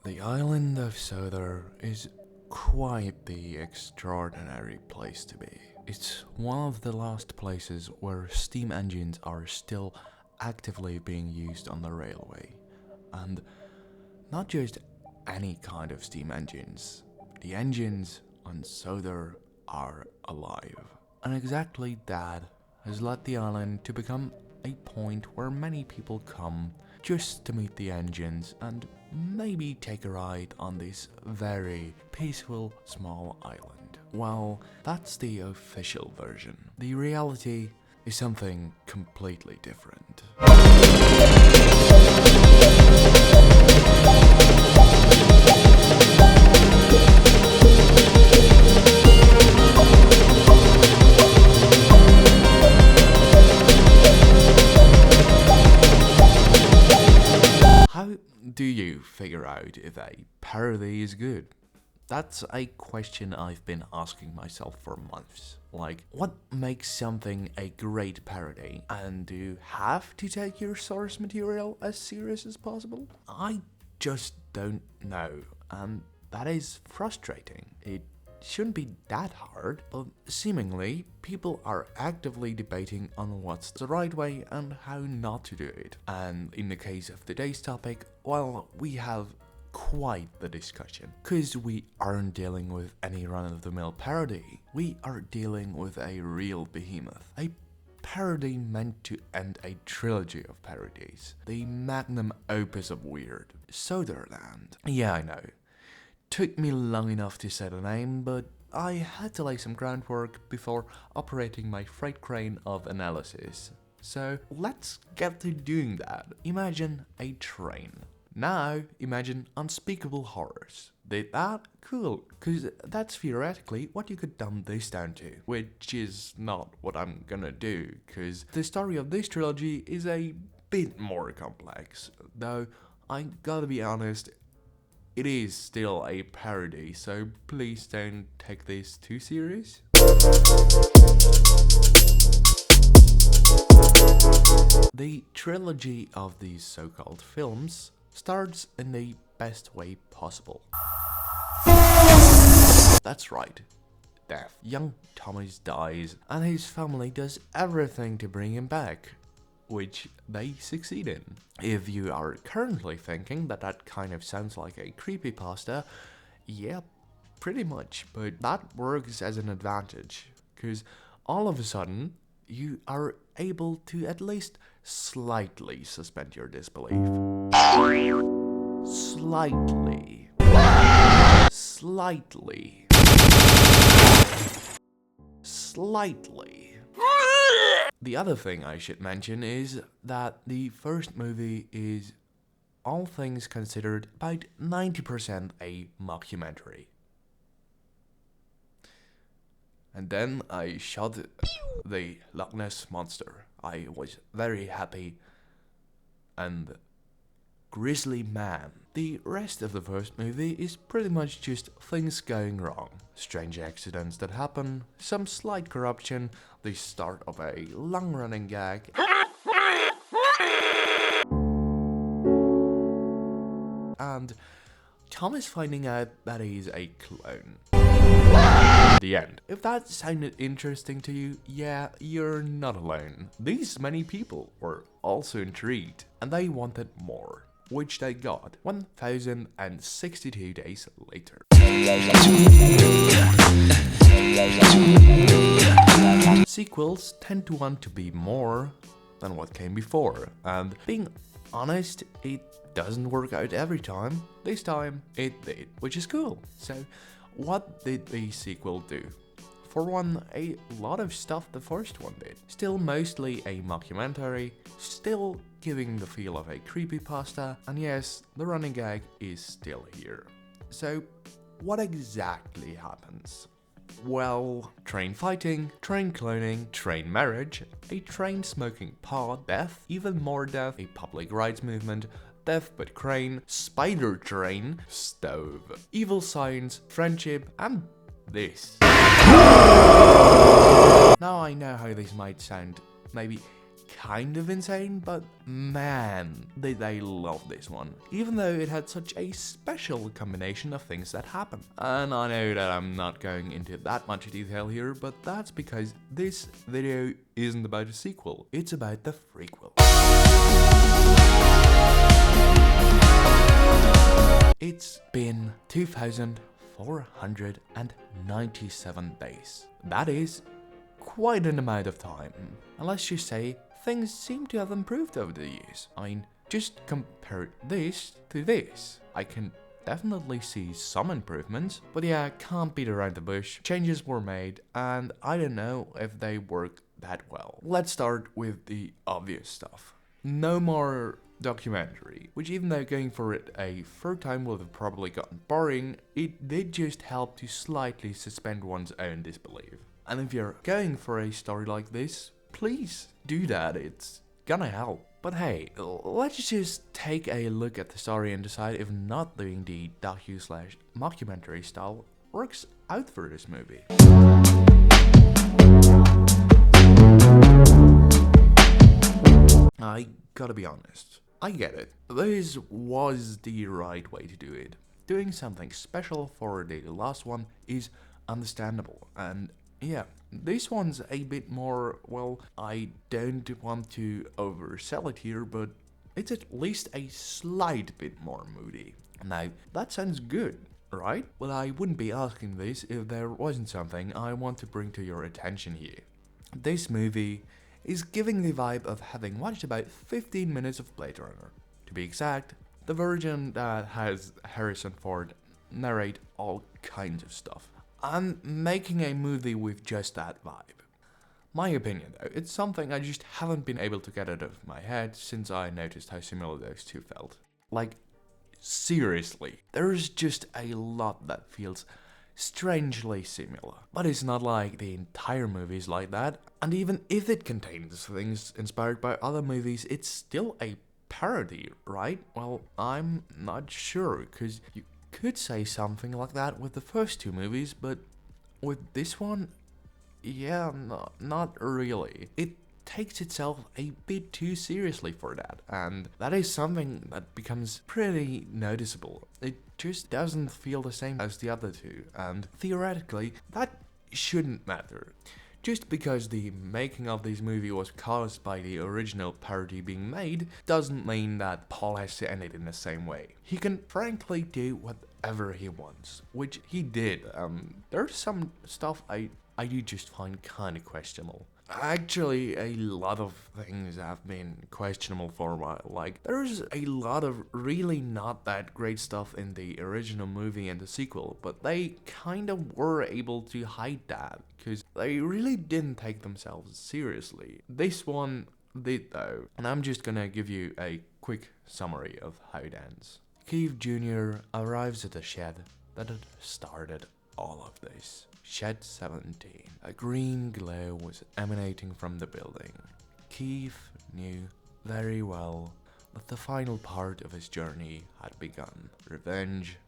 The island of Sodor is quite the extraordinary place to be. It's one of the last places where steam engines are still actively being used on the railway. And not just any kind of steam engines. The engines on Sodor are alive. And exactly that has led the island to become a point where many people come just to meet the engines and maybe take a ride on this very peaceful small island. Well, that's the official version. The reality is something completely different. How do you figure out if a parody is good? That's a question I've been asking myself for months. Like, what makes something a great parody? And do you have to take your source material as serious as possible? I just don't know, and that is frustrating. It shouldn't be that hard, but seemingly people are actively debating on what's the right way and how not to do it. And in the case of today's topic, well, we have quite the discussion, because we aren't dealing with any run-of-the-mill parody. We are dealing with a real behemoth, a parody meant to end a trilogy of parodies, the magnum opus of weird, Sodorland. Yeah, I know. Took me long enough to say the name, but I had to lay some groundwork before operating my freight crane of analysis. So let's get to doing that. Imagine a train. Now imagine unspeakable horrors. Did that? Cool, because that's theoretically what you could dumb this down to, which is not what I'm gonna do, because the story of this trilogy is a bit more complex, though I gotta be honest, it is still a parody, so please don't take this too serious. The trilogy of these so-called films starts in the best way possible. That's right, death. Young Thomas dies, and his family does everything to bring him back, which they succeed in. If you are currently thinking that that kind of sounds like a creepypasta, yeah, pretty much, but that works as an advantage, because all of a sudden, you are able to at least slightly suspend your disbelief. Slightly. Slightly. Slightly. The other thing I should mention is that the first movie is, all things considered, about 90% a mockumentary. And then I shot the Loch Ness Monster. I was very happy and grisly man. The rest of the first movie is pretty much just things going wrong. Strange accidents that happen, some slight corruption, the start of a long-running gag, and Thomas finding out that he's a clone. The end. If that sounded interesting to you, yeah, you're not alone. These many people were also intrigued, and they wanted more, which they got 1,062 days later. Sequels tend to want to be more than what came before, and being honest, it doesn't work out every time. This time, it did, which is cool. So, what did the sequel do? For one, a lot of stuff the first one did. Still mostly a mockumentary, still giving the feel of a creepypasta, and yes, the running gag is still here. So, what exactly happens? Well, train fighting, train cloning, train marriage, a train smoking pod, death, even more death, a public rights movement, death but crane, spider train, stove, evil science, friendship, and this. Now I know how this might sound maybe kind of insane, but man, did they love this one. Even though it had such a special combination of things that happened. And I know that I'm not going into that much detail here, but that's because this video isn't about a sequel, it's about the prequel. It's been 2,497 days. That is quite an amount of time. And let's just say things seem to have improved over the years. I mean, just compare this to this. I can definitely see some improvements, but yeah, can't beat around the bush. Changes were made, and I don't know if they work that well. Let's start with the obvious stuff. No more documentary, which even though going for it a third time would have probably gotten boring, it did just help to slightly suspend one's own disbelief. And if you're going for a story like this, please do that, it's gonna help. But hey, let's just take a look at the story and decide if not doing the docu/mockumentary style works out for this movie. I gotta be honest, I get it. This was the right way to do it. Doing something special for the last one is understandable, and yeah, this one's a bit more, well, I don't want to oversell it here, but it's at least a slight bit more moody. Now, that sounds good, right? Well, I wouldn't be asking this if there wasn't something I want to bring to your attention here. This movie is giving the vibe of having watched about 15 minutes of Blade Runner. To be exact, the version that has Harrison Ford narrate all kinds of stuff. I'm making a movie with just that vibe. My opinion though, it's something I just haven't been able to get out of my head since I noticed how similar those two felt. Like, seriously, there's just a lot that feels strangely similar. But it's not like the entire movie is like that, and even if it contains things inspired by other movies, it's still a parody, right? Well, I'm not sure, because you could say something like that with the first two movies, but with this one, yeah, not really. It takes itself a bit too seriously for that, and that is something that becomes pretty noticeable. It just doesn't feel the same as the other two, and theoretically, that shouldn't matter. Just because the making of this movie was caused by the original parody being made, doesn't mean that Paul has to end it in the same way. He can frankly do whatever he wants, which he did. There's some stuff I do just find kinda questionable. Actually, a lot of things have been questionable for a while. Like, there's a lot of really not that great stuff in the original movie and the sequel, but they kind of were able to hide that, because they really didn't take themselves seriously. This one did though, and I'm just gonna give you a quick summary of how it ends. Keith Jr. arrives at the shed that had started all of this. Shed 17. A green glow was emanating from the building. Keith knew very well that the final part of his journey had begun. Revenge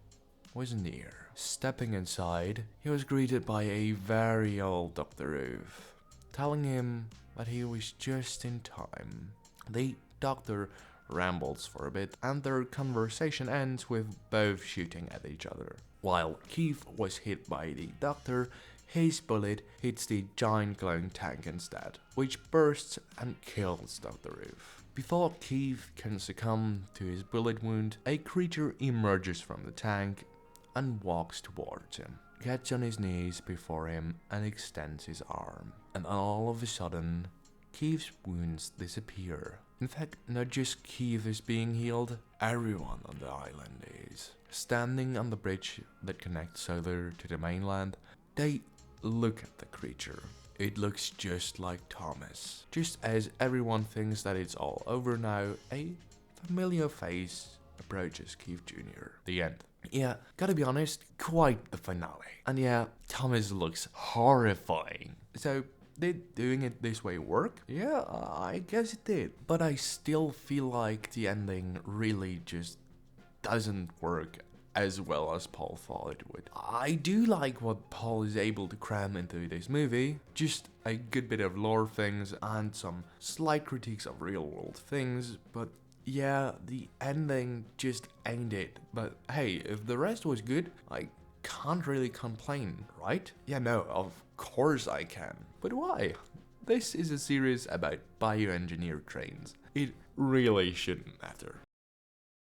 was near. Stepping inside, he was greeted by a very old Dr. Ruth, telling him that he was just in time. The doctor rambles for a bit, and their conversation ends with both shooting at each other. While Keith was hit by the doctor, his bullet hits the giant glowing tank instead, which bursts and kills Dr. Ruth. Before Keith can succumb to his bullet wound, a creature emerges from the tank and walks towards him, gets on his knees before him and extends his arm. And all of a sudden, Keith's wounds disappear. In fact, not just Keith is being healed, everyone on the island is. Standing on the bridge that connects Sodor to the mainland, they look at the creature. It looks just like Thomas. Just as everyone thinks that it's all over now, a familiar face approaches Keith Jr. The end. Yeah, gotta be honest, quite the finale. And yeah, Thomas looks horrifying. So, did doing it this way work? Yeah, I guess it did. But I still feel like the ending really just doesn't work as well as Paul thought it would. I do like what Paul is able to cram into this movie, just a good bit of lore things and some slight critiques of real world things, but yeah, the ending just ain't it. But hey, if the rest was good, I can't really complain, right? Yeah, no, of course I can. But why? This is a series about bioengineered trains. It really shouldn't matter.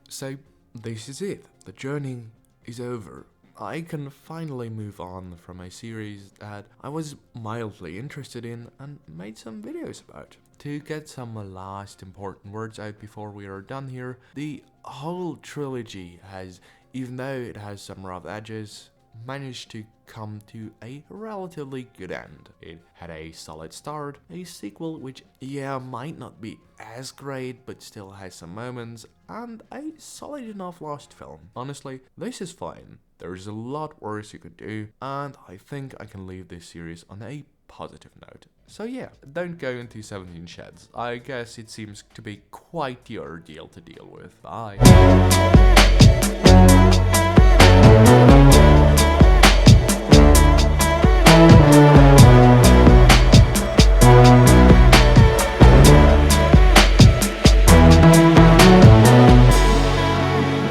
So, this is it. The journey is over. I can finally move on from a series that I was mildly interested in and made some videos about. To get some last important words out before we are done here, the whole trilogy has, even though it has some rough edges, managed to come to a relatively good end. It had a solid start, a sequel which, yeah, might not be as great but still has some moments, and a solid enough last film. Honestly, this is fine. There's a lot worse you could do, and I think I can leave this series on a positive note. So yeah, don't go into 17 Sheds. I guess it seems to be quite the ordeal to deal with. Bye.